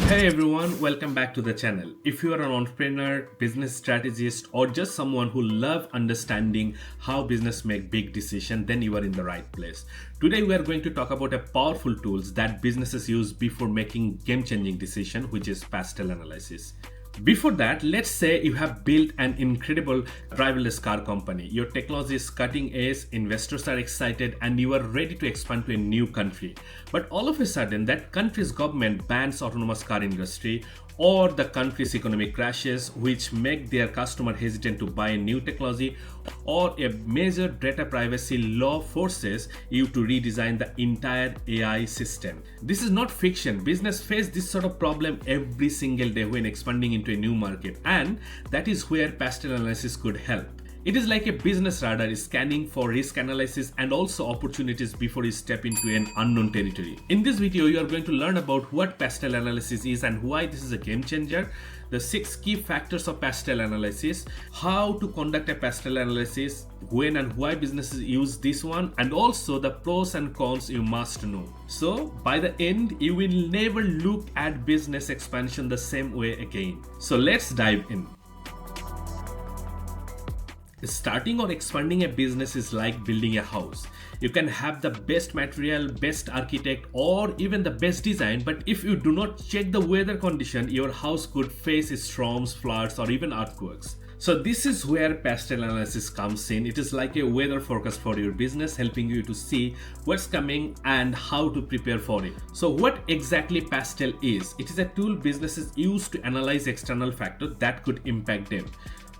Hey everyone, welcome back to the channel. If you are an entrepreneur, business strategist, or just someone who loves understanding how business make big decisions, then you are in the right place. Today we are going to talk about a powerful tools that businesses use before making game-changing decision, which is PESTLE analysis. Before that, let's say you have built an incredible driverless car company. Your technology is cutting edge, investors are excited, and you are ready to expand to a new country. But all of a sudden, that country's government bans autonomous car industry, or the country's economy crashes, which make their customer hesitant to buy new technology, or a major data privacy law forces you to redesign the entire AI system. This is not fiction. Business face this sort of problem every single day when expanding into a new market, and that is where PESTLE analysis could help. It is like a business radar scanning for risk analysis and also opportunities before you step into an unknown territory. In this video, you are going to learn about what PESTLE analysis is and why this is a game changer, the 6 key factors of PESTLE analysis, how to conduct a PESTLE analysis, when and why businesses use this one, and also the pros and cons you must know. So by the end, you will never look at business expansion the same way again. So let's dive in. Starting or expanding a business is like building a house. You can have the best material, best architect, or even the best design, but if you do not check the weather condition, your house could face storms, floods, or even earthquakes. So this is where PESTLE analysis comes in. It is like a weather forecast for your business, helping you to see what's coming and how to prepare for it. So what exactly PESTLE is? It is a tool businesses use to analyze external factors that could impact them.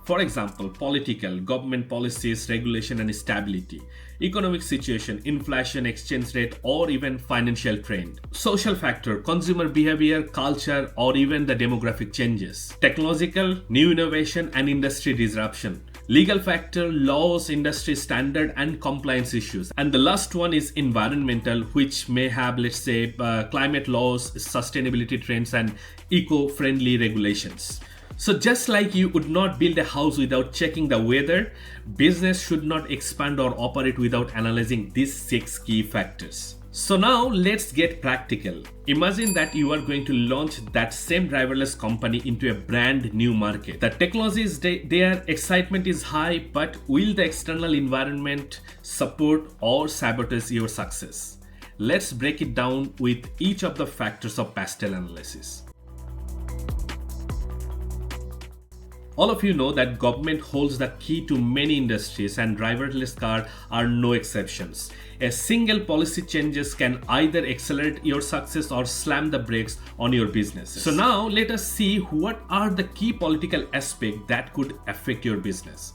For example, political, government policies, regulation and stability, economic situation, inflation, exchange rate, or even financial trend. Social factor, consumer behavior, culture, or even the demographic changes. Technological, new innovation and industry disruption. Legal factor, laws, industry standard and compliance issues. And the last one is environmental, which may have, let's say, climate laws, sustainability trends and eco-friendly regulations. So just like you would not build a house without checking the weather, business should not expand or operate without analyzing these 6 key factors. So now let's get practical. Imagine that you are going to launch that same driverless company into a brand new market. The technology is there, excitement is high, but will the external environment support or sabotage your success? Let's break it down with each of the factors of PESTLE analysis. All of you know that government holds the key to many industries and driverless cars are no exceptions. A single policy changes can either accelerate your success or slam the brakes on your business. So now let us see what are the key political aspects that could affect your business.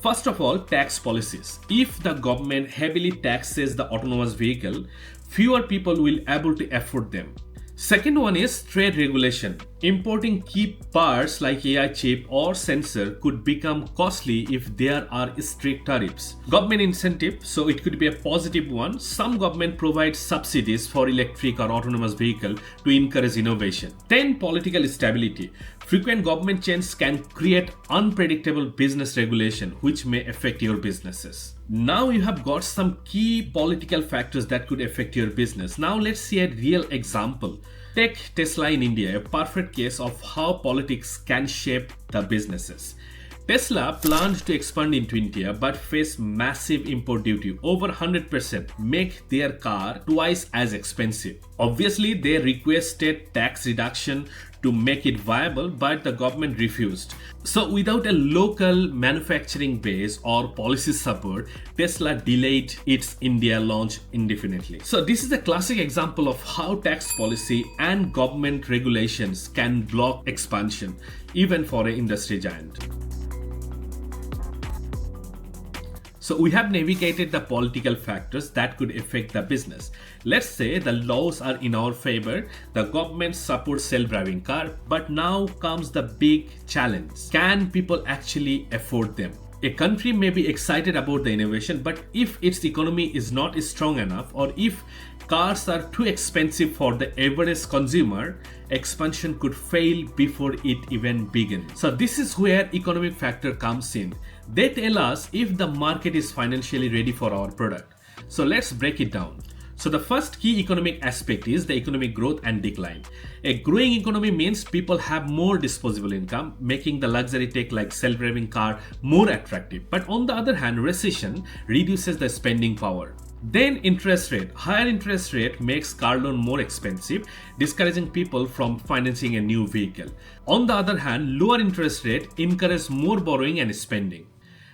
First of all, tax policies. If the government heavily taxes the autonomous vehicle, fewer people will be able to afford them. Second one is trade regulation. Importing key parts like AI chip or sensor could become costly if there are strict tariffs. Government incentive, so it could be a positive one. Some government provides subsidies for electric or autonomous vehicle to encourage innovation. Then political stability. Frequent government changes can create unpredictable business regulation which may affect your businesses. Now you have got some key political factors that could affect your business. Now let's see a real example. Take Tesla in India, a perfect case of how politics can shape the businesses. Tesla planned to expand into India but faced massive import duty, over 100%, make their car twice as expensive. Obviously, they requested tax reduction to make it viable, but the government refused. So without a local manufacturing base or policy support, Tesla delayed its India launch indefinitely. So this is a classic example of how tax policy and government regulations can block expansion, even for an industry giant. So we have navigated the political factors that could affect the business. Let's say the laws are in our favor, the government supports self-driving car, but now comes the big challenge. Can people actually afford them? A country may be excited about the innovation, but if its economy is not strong enough, or if cars are too expensive for the average consumer, expansion could fail before it even begins. So this is where economic factor comes in. They tell us if the market is financially ready for our product. So let's break it down. So the first key economic aspect is the economic growth and decline. A growing economy means people have more disposable income, making the luxury tech like self-driving car more attractive. But on the other hand, recession reduces the spending power. Then interest rate. Higher interest rate makes car loan more expensive, discouraging people from financing a new vehicle. On the other hand, lower interest rate encourages more borrowing and spending.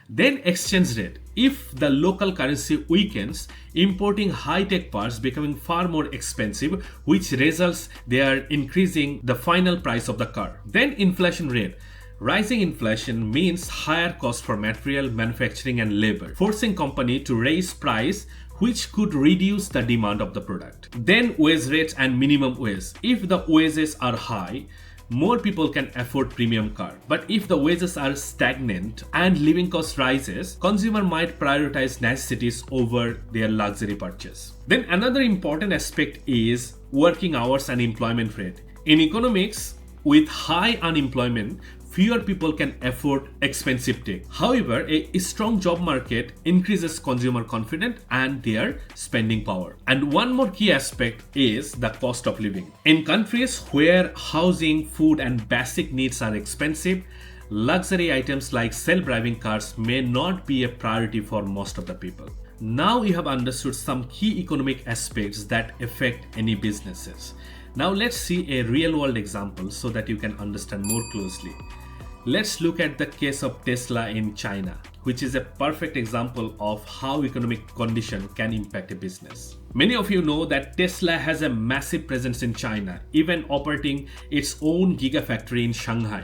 Then exchange rate. If the local currency weakens, importing high-tech parts becoming far more expensive, which results they are increasing the final price of the car. Then inflation rate. Rising inflation means higher cost for material, manufacturing and labor, forcing company to raise price, which could reduce the demand of the product. Then wage rates and minimum wage. If the wages are high, more people can afford premium car. But if the wages are stagnant and living cost rises, consumer might prioritize necessities over their luxury purchase. Then another important aspect is working hours and employment rate. In economics, with high unemployment, fewer people can afford expensive tech. However, a strong job market increases consumer confidence and their spending power. And one more key aspect is the cost of living. In countries where housing, food and basic needs are expensive, luxury items like self-driving cars may not be a priority for most of the people. Now you have understood some key economic aspects that affect any businesses. Now let's see a real-world example so that you can understand more closely. Let's look at the case of Tesla in China, which is a perfect example of how economic condition can impact a business. Many of you know that Tesla has a massive presence in China, even operating its own gigafactory in Shanghai.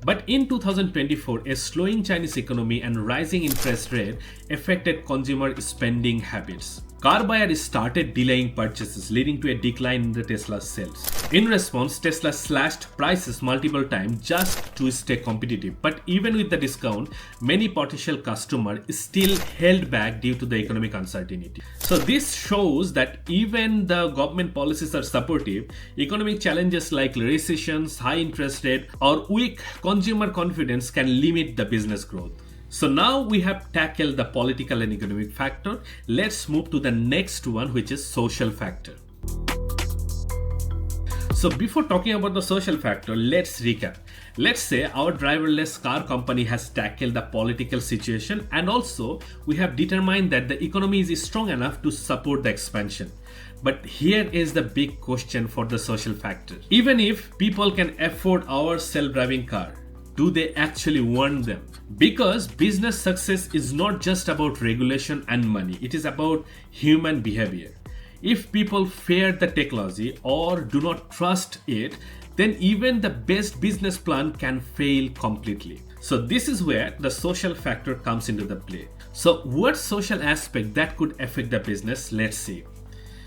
But in 2024, a slowing Chinese economy and rising interest rate affected consumer spending habits. Car buyers started delaying purchases, leading to a decline in the Tesla sales. In response, Tesla slashed prices multiple times just to stay competitive. But even with the discount, many potential customers still held back due to the economic uncertainty. So this shows that even the government policies are supportive, economic challenges like recessions, high interest rate, or weak consumer confidence can limit the business growth. So now we have tackled the political and economic factor. Let's move to the next one, which is social factor. So before talking about the social factor, let's recap. Let's say our driverless car company has tackled the political situation, and also we have determined that the economy is strong enough to support the expansion. But here is the big question for the social factor. Even if people can afford our self-driving car, do they actually want them? Because business success is not just about regulation and money, it is about human behavior. If people fear the technology or do not trust it, then even the best business plan can fail completely. So this is where the social factor comes into the play. So what social aspect that could affect the business? Let's see.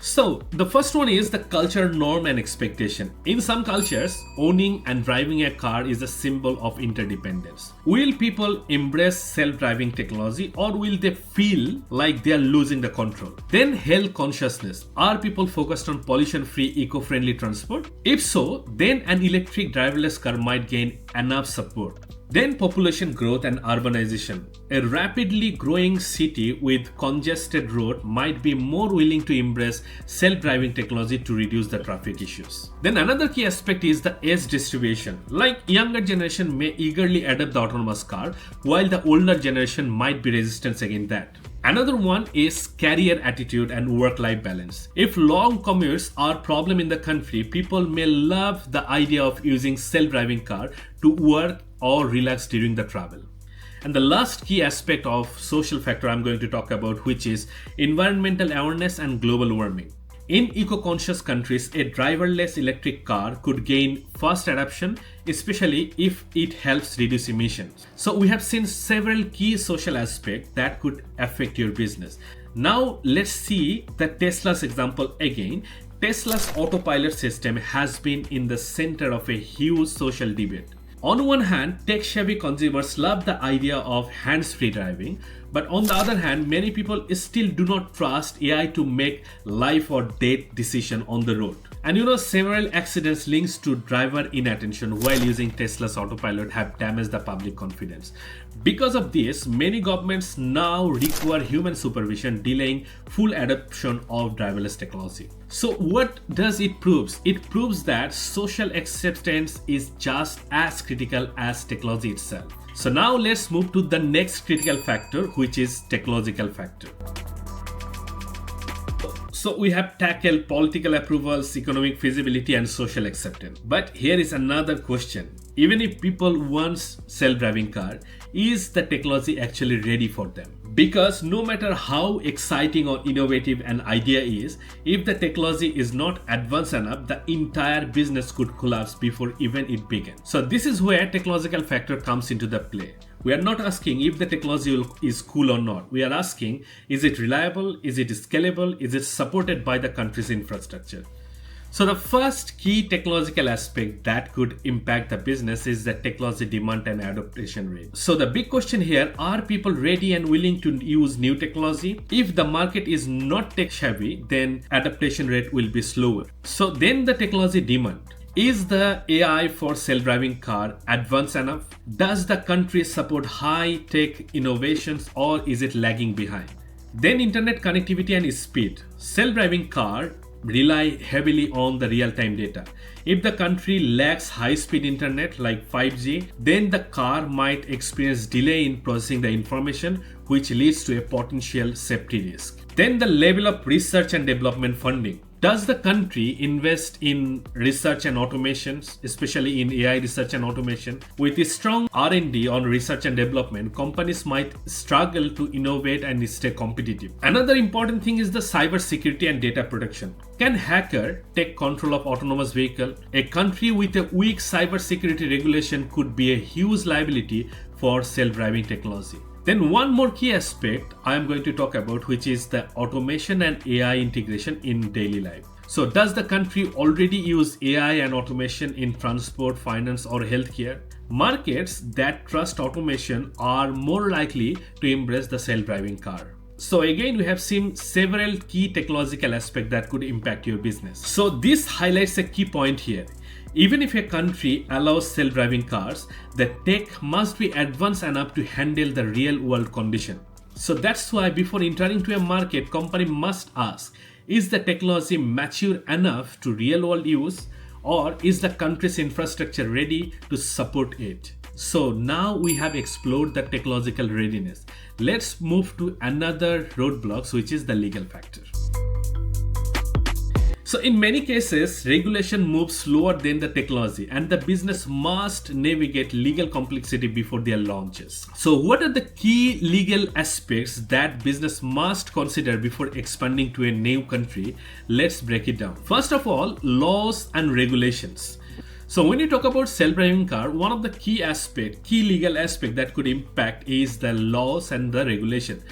So the first one is the culture, norm and expectation. In some cultures, owning and driving a car is a symbol of interdependence. Will people embrace self-driving technology, or will they feel like they are losing the control? Then health consciousness. Are people focused on pollution-free, eco-friendly transport? If so, then an electric driverless car might gain enough support. Then population growth and urbanization. A rapidly growing city with congested road might be more willing to embrace self-driving technology to reduce the traffic issues. Then another key aspect is the age distribution. Like younger generation may eagerly adopt the autonomous car, while the older generation might be resistant against that. Another one is career attitude and work-life balance. If long commutes are a problem in the country, people may love the idea of using self-driving car to work or relax during the travel. And the last key aspect of social factor I'm going to talk about, which is environmental awareness and global warming. In eco-conscious countries, a driverless electric car could gain fast adoption, especially if it helps reduce emissions. So we have seen several key social aspects that could affect your business. Now let's see the Tesla's example again. Tesla's autopilot system has been in the center of a huge social debate. On one hand, tech-savvy consumers love the idea of hands-free driving, But on the other hand, many people still do not trust AI to make life or death decision on the road. And several accidents linked to driver inattention while using Tesla's autopilot have damaged the public confidence. Because of this, many governments now require human supervision, delaying full adoption of driverless technology. So what does it prove? It proves that social acceptance is just as critical as technology itself. So now let's move to the next critical factor, which is technological factor. So we have tackled political approvals, economic feasibility, and social acceptance. But here is another question. Even if people want self-driving car, is the technology actually ready for them? Because no matter how exciting or innovative an idea is, if the technology is not advanced enough, the entire business could collapse before even it begins. So this is where technological factor comes into the play. We are not asking if the technology is cool or not. We are asking, is it reliable? Is it scalable? Is it supported by the country's infrastructure? So the first key technological aspect that could impact the business is the technology demand and adoption rate. So the big question here, are people ready and willing to use new technology? If the market is not tech savvy, then adaptation rate will be slower. So then the technology demand. Is the AI for self-driving car advanced enough? Does the country support high-tech innovations, or is it lagging behind? Then internet connectivity and speed. Self-driving car rely heavily on the real-time data. If the country lacks high-speed internet like 5G, then the car might experience delay in processing the information, which leads to a potential safety risk. Then the level of research and development funding. Does the country invest in research and automations, especially in AI research and automation? With a strong R&D on research and development, companies might struggle to innovate and stay competitive. Another important thing is the cyber security and data protection. Can hacker take control of autonomous vehicle? A country with a weak cyber security regulation could be a huge liability for self-driving technology. Then one more key aspect I am going to talk about, which is the automation and AI integration in daily life. So does the country already use AI and automation in transport, finance, or healthcare? Markets that trust automation are more likely to embrace the self-driving car. So again, we have seen several key technological aspects that could impact your business. So this highlights a key point here. Even if a country allows self-driving cars, the tech must be advanced enough to handle the real-world condition. So that's why before entering to a market, company must ask, is the technology mature enough to real-world use, or is the country's infrastructure ready to support it? So now we have explored the technological readiness. Let's move to another roadblock, which is the legal factor. So in many cases, regulation moves slower than the technology, and the business must navigate legal complexity before their launches. So what are the key legal aspects that business must consider before expanding to a new country? Let's break it down. First of all, laws and regulations. So when you talk about self-driving car, one of the key legal aspect that could impact is the laws and the regulation.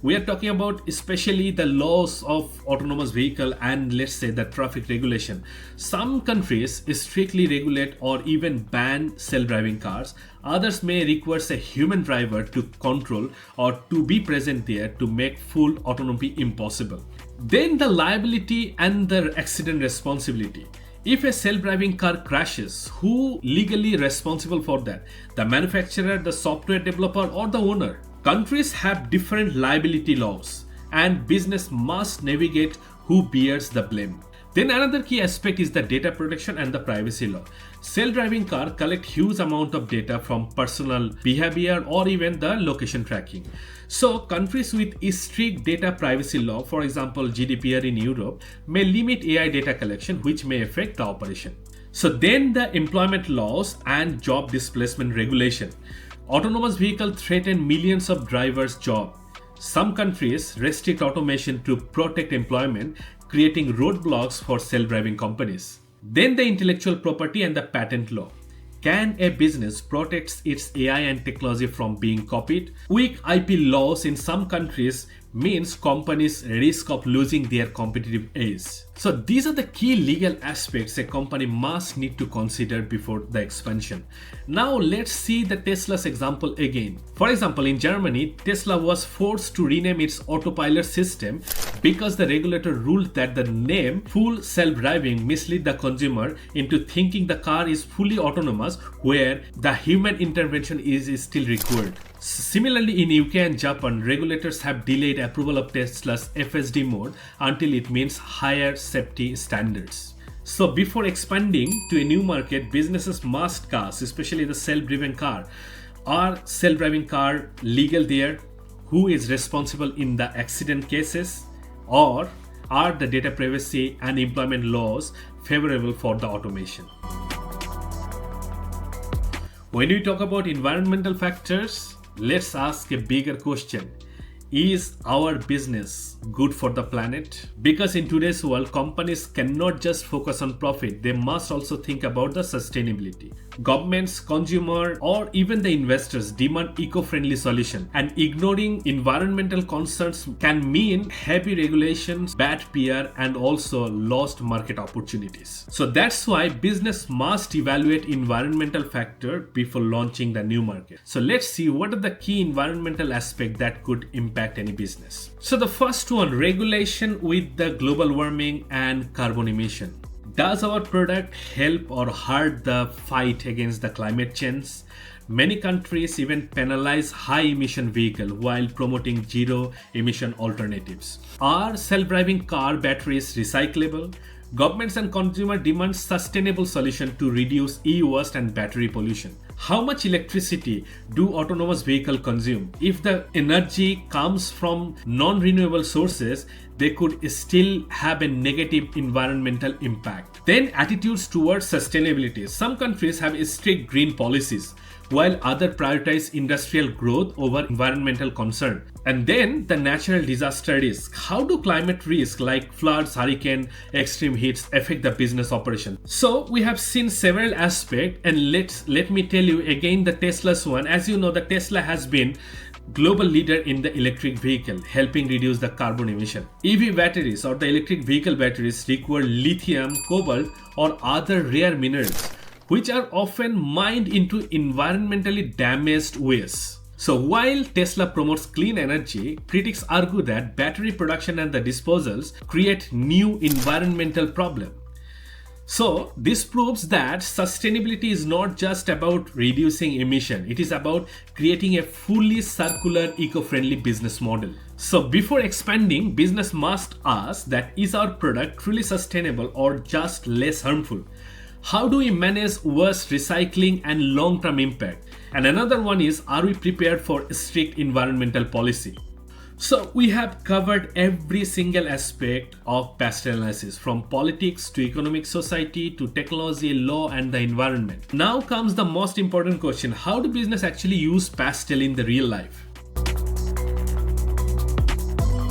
We are talking about especially the laws of autonomous vehicle and let's say the traffic regulation. Some countries strictly regulate or even ban self-driving cars. Others may require a human driver to control or to be present there to make full autonomy impossible. Then the liability and the accident responsibility. If a self-driving car crashes, who legally responsible for that? The manufacturer, the software developer, or the owner? Countries have different liability laws and business must navigate who bears the blame. Then another key aspect is the data protection and the privacy law. Self-driving car collect huge amount of data from personal behavior or even the location tracking. So countries with strict data privacy law, for example GDPR in Europe, may limit AI data collection, which may affect the operation. So then the employment laws and job displacement regulation. Autonomous vehicles threaten millions of drivers' jobs. Some countries restrict automation to protect employment, creating roadblocks for self-driving companies. Then the intellectual property and the patent law. Can a business protect its AI and technology from being copied? Weak IP laws in some countries means companies risk of losing their competitive edge. So these are the key legal aspects a company must need to consider before the expansion. Now let's see the Tesla's example again. For example, in Germany, Tesla was forced to rename its autopilot system because the regulator ruled that the name full self-driving misled the consumer into thinking the car is fully autonomous where the human intervention is still required. Similarly, in UK and Japan, regulators have delayed approval of Tesla's FSD mode until it meets higher safety standards. So before expanding to a new market, businesses must ask, especially the self-driven car, are self-driving car legal there? Who is responsible in the accident cases? Or are the data privacy and employment laws favorable for the automation? When we talk about environmental factors, let's ask a bigger question. Is our business good for the planet? Because in today's world, companies cannot just focus on profit. They must also think about the sustainability. Governments, consumer, or even the investors demand eco-friendly solution, and ignoring environmental concerns can mean heavy regulations, bad PR, and also lost market opportunities. So that's why business must evaluate environmental factor before launching the new market. So let's see what are the key environmental aspects that could impact any business. So the first one, regulation with the global warming and carbon emission. Does our product help or hurt the fight against the climate change? Many countries even penalize high emission vehicles while promoting zero emission alternatives. Are self-driving car batteries recyclable? Governments and consumers demand sustainable solutions to reduce e-waste and battery pollution. How much electricity do autonomous vehicles consume? If the energy comes from non-renewable sources, they could still have a negative environmental impact. Then attitudes towards sustainability. Some countries have strict green policies, while others prioritize industrial growth over environmental concern. And then the natural disaster risk. How do climate risks like floods, hurricane, extreme heats affect the business operation? So we have seen several aspects, and let me tell you again the Tesla's one. As you know, the Tesla has been global leader in the electric vehicle, helping reduce the carbon emission. EV batteries or the electric vehicle batteries require lithium, cobalt, or other rare minerals, which are often mined into environmentally damaged waste. So while Tesla promotes clean energy, critics argue that battery production and the disposals create new environmental problems. So this proves that sustainability is not just about reducing emission, it is about creating a fully circular, eco-friendly business model. So before expanding, business must ask that is our product truly sustainable or just less harmful? How do we manage waste, recycling, and long-term impact? And another one is, are we prepared for strict environmental policy? So we have covered every single aspect of PESTLE analysis, from politics to economic society to technology, law, and the environment. Now comes the most important question: how do business actually use PESTLE in the real life?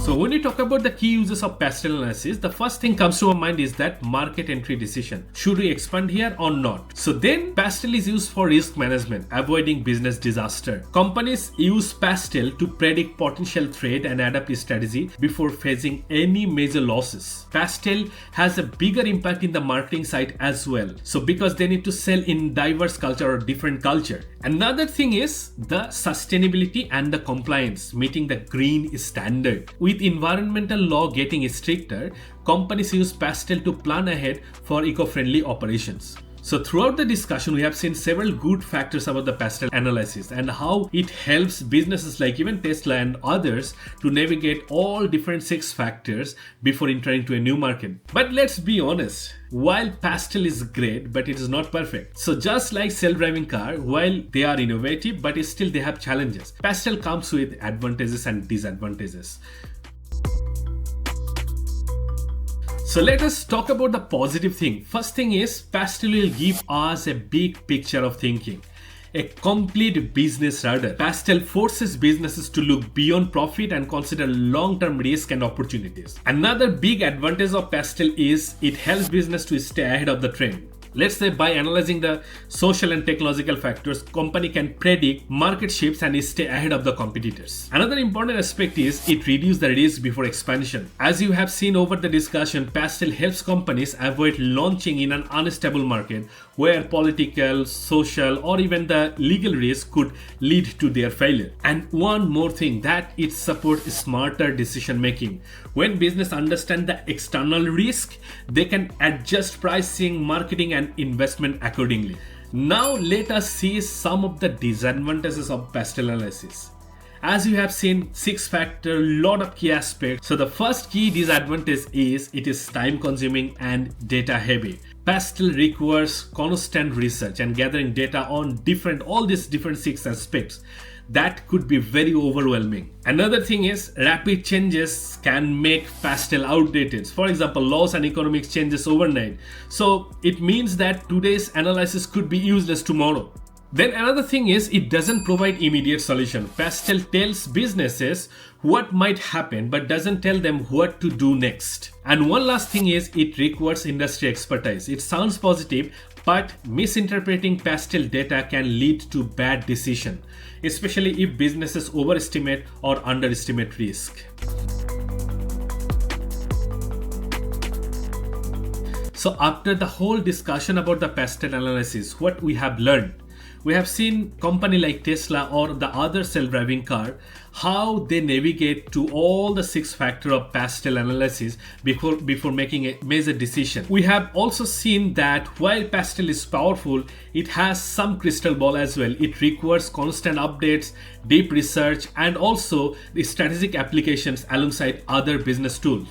So when you talk about the key uses of PESTLE analysis, the first thing comes to our mind is that market entry decision. Should we expand here or not? So then PESTLE is used for risk management, avoiding business disaster. Companies use PESTLE to predict potential threat and adapt a strategy before facing any major losses. PESTLE has a bigger impact in the marketing side as well. So because they need to sell in diverse culture or different culture. Another thing is the sustainability and the compliance, meeting the green standard. With environmental law getting stricter, companies use PESTLE to plan ahead for eco-friendly operations. So throughout the discussion, we have seen several good factors about the PESTLE analysis and how it helps businesses like even Tesla and others to navigate all different 6 factors before entering to a new market. But let's be honest, while PESTLE is great, but it is not perfect. So just like self-driving car, while they are innovative, but still they have challenges. PESTLE comes with advantages and disadvantages. So let us talk about the positive thing. First thing is, PESTLE will give us a big picture of thinking, a complete business radar. PESTLE forces businesses to look beyond profit and consider long-term risk and opportunities. Another big advantage of PESTLE is it helps business to stay ahead of the trend. Let's say by analyzing the social and technological factors, company can predict market shifts and stay ahead of the competitors. Another important aspect is it reduces the risk before expansion. As you have seen over the discussion, PESTLE helps companies avoid launching in an unstable market where political, social, or even the legal risk could lead to their failure. And one more thing, that it supports smarter decision making. When business understand the external risk, they can adjust pricing, marketing, and investment accordingly. Now let us see some of the disadvantages of PESTLE analysis. As you have seen, 6 factor, lot of key aspects. So the first key disadvantage is it is time consuming and data heavy. PESTLE requires constant research and gathering data on all these different 6 aspects. That could be very overwhelming. Another thing is rapid changes can make PESTLE outdated. For example, laws and economics changes overnight. So it means that today's analysis could be useless tomorrow. Then another thing is it doesn't provide immediate solution. PESTLE tells businesses what might happen but doesn't tell them what to do next. And one last thing is it requires industry expertise. It sounds positive, but misinterpreting PESTLE data can lead to bad decision, especially if businesses overestimate or underestimate risk. So after the whole discussion about the PESTLE analysis, what we have learned? We have seen company like Tesla or the other self-driving car, how they navigate to all the 6 factor of PESTLE analysis before making a major decision. We have also seen that while PESTLE is powerful, it has some crystal ball as well. It requires constant updates, deep research, and also the strategic applications alongside other business tools.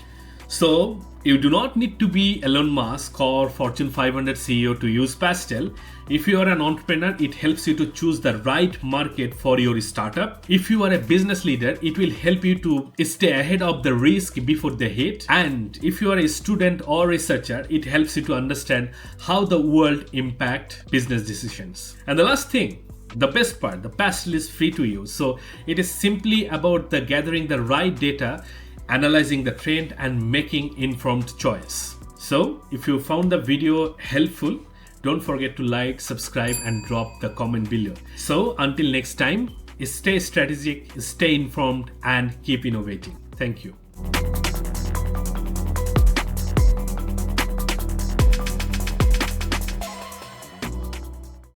So you do not need to be Elon Musk or Fortune 500 CEO to use PESTLE. If you are an entrepreneur, it helps you to choose the right market for your startup. If you are a business leader, it will help you to stay ahead of the risk before they hit. And if you are a student or researcher, it helps you to understand how the world impacts business decisions. And the last thing, the best part, the PESTLE is free to use. So it is simply about the gathering the right data, analyzing the trend, and making informed choice. So if you found the video helpful, don't forget to like, subscribe, and drop the comment below. So until next time, stay strategic, stay informed, and keep innovating. Thank you.